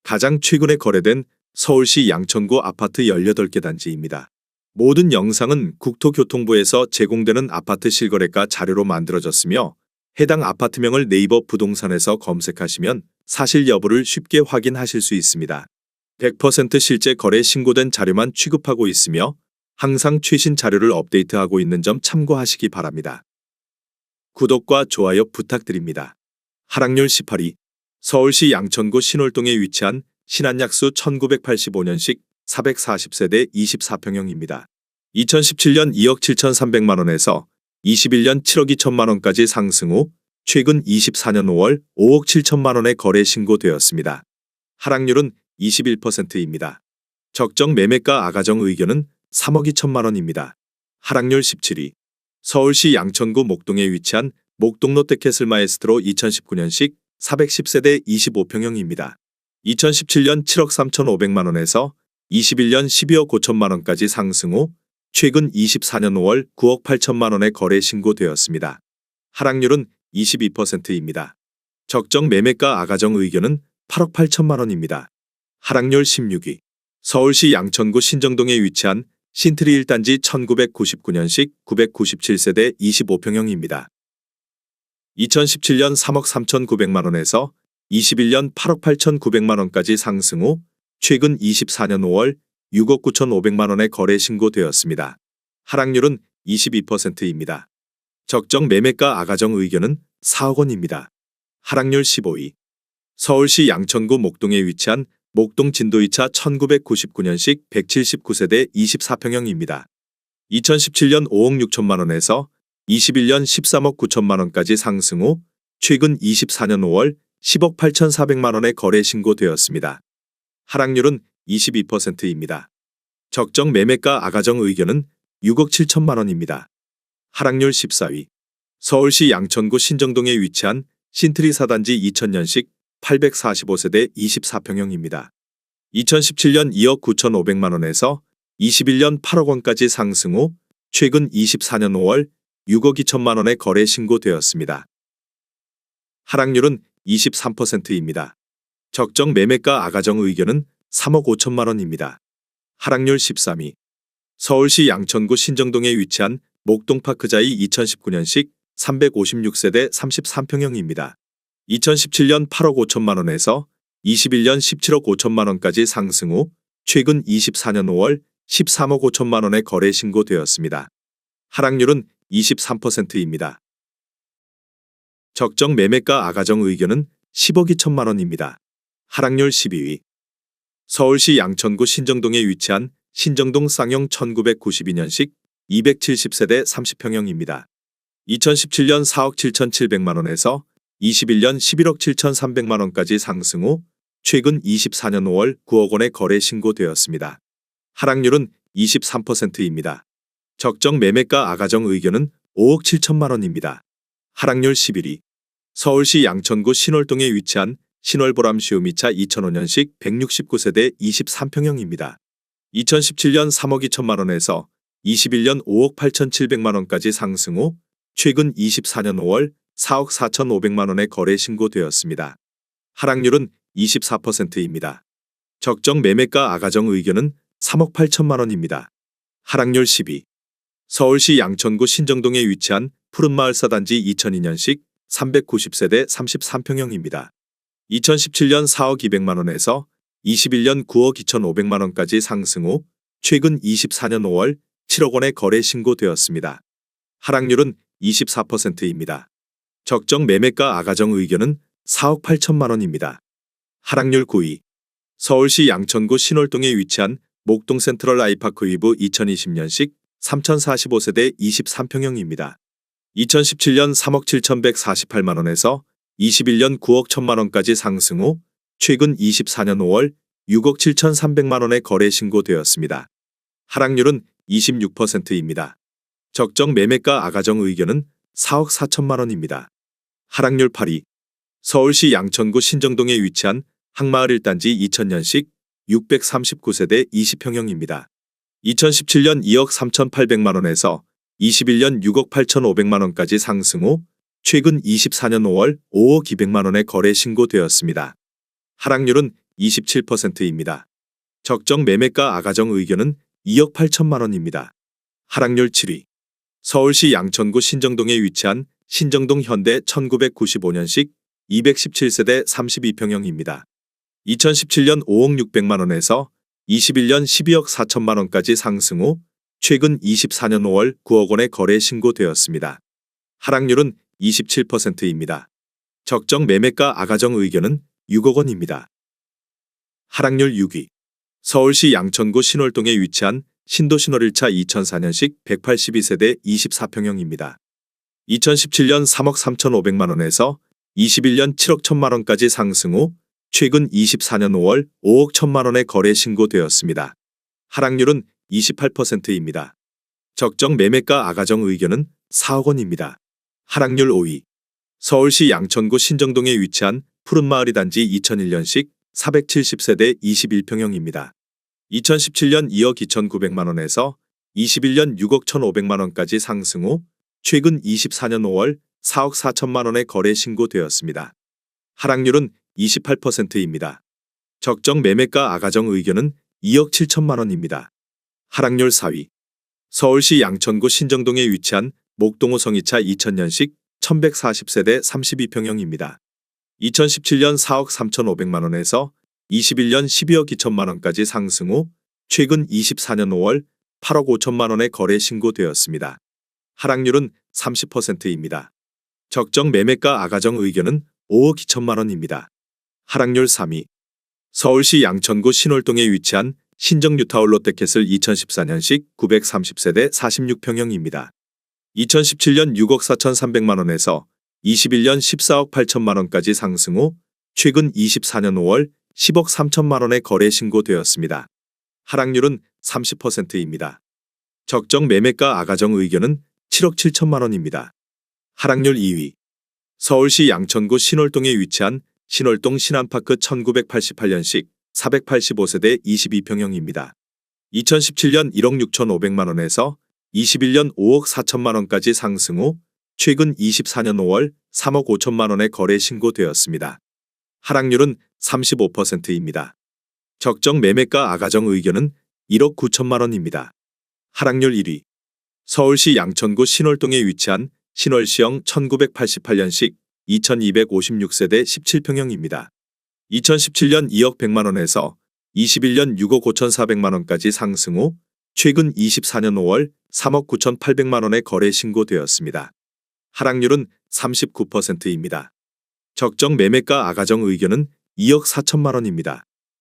가장 최근에 거래된 서울시 양천구 아파트 18개 단지입니다. 모든 영상은 국토교통부에서 제공되는 아파트 실거래가 자료로 만들어졌으며 해당 아파트명을 네이버 부동산에서 검색하시면 사실 여부를 쉽게 확인하실 수 있습니다. 100% 실제 거래 신고된 자료만 취급하고 있으며 항상 최신 자료를 업데이트하고 있는 점 참고하시기 바랍니다. 구독과 좋아요 부탁드립니다. 하락률 18위. 서울시 양천구 신월동에 위치한 신한약수 1985년식 440세대 24평형입니다. 2017년 2억 7,300만 원에서 21년 7억 2천만 원까지 상승 후 최근 24년 5월 5억 7천만 원에 거래 신고되었습니다. 하락률은 21%입니다. 적정 매매가 아가정 의견은 3억 2천만 원입니다. 하락률 17위. 서울시 양천구 목동에 위치한 목동 롯데캐슬 마에스트로 2019년식 410세대 25평형입니다. 2017년 7억 3,500만 원에서 21년 12억 5천만 원까지 상승 후 최근 24년 5월 9억 8천만 원에 거래 신고되었습니다. 하락률은 22%입니다. 적정 매매가 아가정 의견은 8억 8천만 원입니다. 하락률 16위. 서울시 양천구 신정동에 위치한 신트리 1단지 1999년식 997세대 25평형입니다. 2017년 3억 3,900만 원에서 21년 8억 8,900만 원까지 상승 후 최근 24년 5월 6억 9,500만 원에 거래 신고되었습니다. 하락률은 22%입니다. 적정 매매가 아가정 의견은 4억 원입니다. 하락률 15위. 서울시 양천구 목동에 위치한 목동 진도2차 1999년식 179세대 24평형입니다. 2017년 5억 6천만 원에서 21년 13억 9천만 원까지 상승 후 최근 24년 5월 10억 8,400만 원에 거래 신고되었습니다. 하락률은 22%입니다. 적정 매매가 아가정 의견은 6억 7천만 원입니다. 하락률 14위. 서울시 양천구 신정동에 위치한 신트리 4단지 2000년식 845세대 24평형입니다. 2017년 2억 9,500만 원에서 21년 8억 원까지 상승 후 최근 24년 5월 6억 2천만 원에 거래 신고되었습니다. 하락률은 23%입니다. 적정 매매가 아가정 의견은 3억 5천만 원입니다. 하락률 13위. 서울시 양천구 신정동에 위치한 목동파크자이 2019년식 356세대 33평형입니다. 2017년 8억 5천만 원에서 21년 17억 5천만 원까지 상승 후 최근 24년 5월 13억 5천만 원에 거래 신고되었습니다. 하락률은 23%입니다. 적정 매매가 아가정 의견은 10억 2천만 원입니다. 하락률 12위. 서울시 양천구 신정동에 위치한 신정동 쌍용 1992년식 270세대 30평형입니다. 2017년 4억 7,700만 원에서 21년 11억 7,300만 원까지 상승 후 최근 24년 5월 9억 원에 거래 신고되었습니다. 하락률은 23%입니다. 적정 매매가 아가정 의견은 5억 7천만 원입니다. 하락률 11위. 서울시 양천구 신월동에 위치한 신월보람 시우미차 2005년식 169세대 23평형입니다. 2017년 3억 2천만 원에서 21년 5억 8,700만 원까지 상승 후 최근 24년 5월 4억 4,500만 원에 거래 신고되었습니다. 하락률은 24%입니다. 적정 매매가 아가정 의견은 3억 8천만 원입니다. 하락률 10위. 서울시 양천구 신정동에 위치한 푸른마을 4단지 2002년식 390세대 33평형입니다. 2017년 4억 200만 원에서 21년 9억 2,500만 원까지 상승 후 최근 24년 5월 7억 원에 거래 신고되었습니다. 하락률은 24%입니다. 적정 매매가 아가정 의견은 4억 8천만 원입니다. 하락률 9위. 서울시 양천구 신월동에 위치한 목동 센트럴 아이파크 위브 2020년식 3045세대 23평형입니다. 2017년 3억 7,148만 원에서 21년 9억 1천만 원까지 상승 후 최근 24년 5월 6억 7,300만 원에 거래 신고되었습니다. 하락률은 26%입니다. 적정 매매가 아가정 의견은 4억 4천만 원입니다. 하락률 8위. 서울시 양천구 신정동에 위치한 항마을 1단지 2000년식 639세대 20평형입니다. 2017년 2억 3,800만 원에서 21년 6억 8,500만 원까지 상승 후 최근 24년 5월 5억 200만 원에 거래 신고되었습니다. 하락률은 27%입니다. 적정 매매가 아가정 의견은 2억 8천만 원입니다. 하락률 7위. 서울시 양천구 신정동에 위치한 신정동 현대 1995년식 217세대 32평형입니다. 2017년 5억 600만 원에서 21년 12억 4천만 원까지 상승 후 최근 24년 5월 9억 원의 거래 신고되었습니다. 하락률은 27%입니다. 적정 매매가 아가정 의견은 6억 원입니다. 하락률 6위. 서울시 양천구 신월동에 위치한 신도신월 1차 2004년식 182세대 24평형입니다. 2017년 3억 3,500만 원에서 21년 7억 1천만 원까지 상승 후 최근 24년 5월 5억 1천만 원의 거래 신고되었습니다. 하락률은 28%입니다. 적정 매매가 아가정 의견은 4억 원입니다. 하락률 5위. 서울시 양천구 신정동에 위치한 푸른마을이 단지 2001년식 470세대 21평형입니다. 2017년 2억 2,900만 원에서 21년 6억 1,500만 원까지 상승 후 최근 24년 5월 4억 4천만 원의 거래 신고되었습니다. 하락률은 28%입니다. 적정 매매가 아가정 의견은 2억 7천만 원입니다. 하락률 4위. 서울시 양천구 신정동에 위치한 목동호 성이차 2000년식 1140세대 32평형입니다. 2017년 4억 3,500만 원에서 21년 12억 2천만 원까지 상승 후 최근 24년 5월 8억 5천만 원의 거래 신고되었습니다. 하락률은 30%입니다. 적정 매매가 아가정 의견은 5억 2천만 원입니다. 하락률 3위. 서울시 양천구 신월동에 위치한 신정 뉴타운 롯데캐슬 2014년식 930세대 46평형입니다. 2017년 6억 4,300만 원에서 21년 14억 8천만 원까지 상승 후 최근 24년 5월 10억 3천만 원의 거래 신고되었습니다. 하락률은 30%입니다. 적정 매매가 아가정 의견은 7억 7천만 원입니다. 하락률 2위. 서울시 양천구 신월동에 위치한 신월동 신안파크 1988년식 485세대 22평형입니다. 2017년 1억 6,500만 원에서 21년 5억 4천만 원까지 상승 후 최근 24년 5월 3억 5천만 원의 거래 신고되었습니다. 하락률은 35%입니다. 적정 매매가 아가정 의견은 1억 9천만 원입니다. 하락률 1위. 서울시 양천구 신월동에 위치한 신월시형 1988년식 2256세대 17평형입니다. 2017년 2억 100만 원에서 21년 6억 5,400만 원까지 상승 후 최근 24년 5월 3억 9,800만 원의 거래 신고되었습니다. 하락률은 39%입니다. 적정 매매가 아가정 의견은 2억 4천만 원입니다.